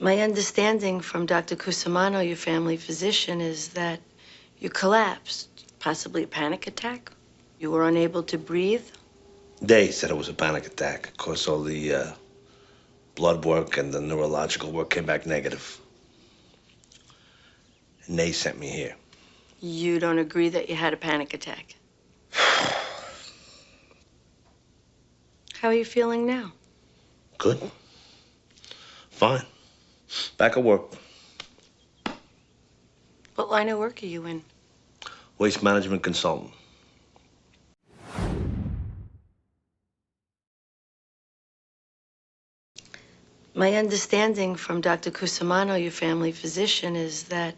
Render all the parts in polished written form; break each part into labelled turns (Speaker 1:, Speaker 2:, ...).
Speaker 1: My understanding from Dr. Cusimano, your family physician, is that you collapsed, possibly a panic attack. You were unable to breathe.
Speaker 2: They said it was a panic attack. Of course, all the blood work and the neurological work came back negative. And they sent me here.
Speaker 1: You don't agree that you had a panic attack? How are you feeling now?
Speaker 2: Good. Fine. Back at work.
Speaker 1: What line of work are you in?
Speaker 2: Waste management consultant.
Speaker 1: My understanding from Dr. Cusimano, your family physician, is that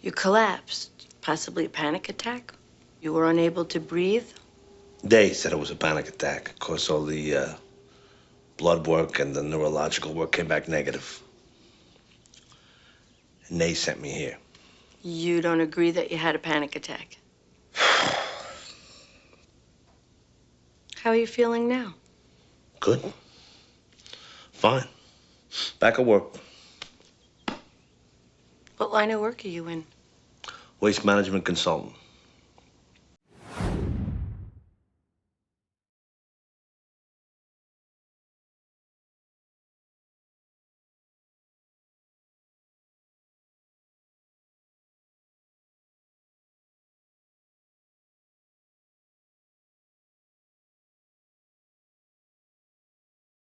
Speaker 1: you collapsed, possibly a panic attack. You were unable to breathe.
Speaker 2: They said it was a panic attack. Of course, all the blood work and the neurological work came back negative. And they sent me here.
Speaker 1: You don't agree that you had a panic attack? How are you feeling now?
Speaker 2: Good. Fine. Back at work.
Speaker 1: What line of work are you in? Waste management consultant. My understanding from Dr. Cusimano, your family physician, is that you collapsed, possibly a panic attack. You were unable to breathe.
Speaker 2: They said it was a panic attack. Of course, all the blood work and the neurological work came back negative. And they sent me here.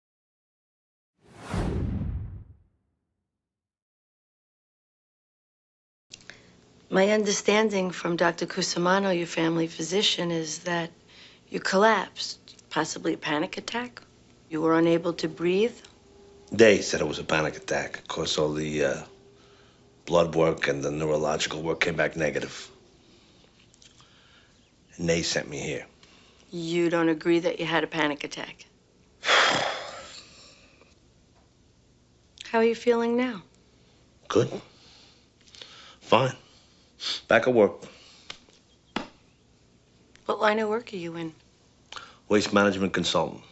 Speaker 1: What line of work are you in?
Speaker 2: Waste management consultant.
Speaker 1: My understanding from Dr. Cusimano, your family physician, is that you collapsed, possibly a panic attack. You were unable to breathe.
Speaker 2: They said it was a panic attack. Of course, all the blood work and the neurological work came back negative. And they sent me here.
Speaker 1: You don't agree that you had a panic attack? How are you feeling now?
Speaker 2: Good. Fine. Back at work.
Speaker 1: What line of work are you in?
Speaker 2: Waste management consultant.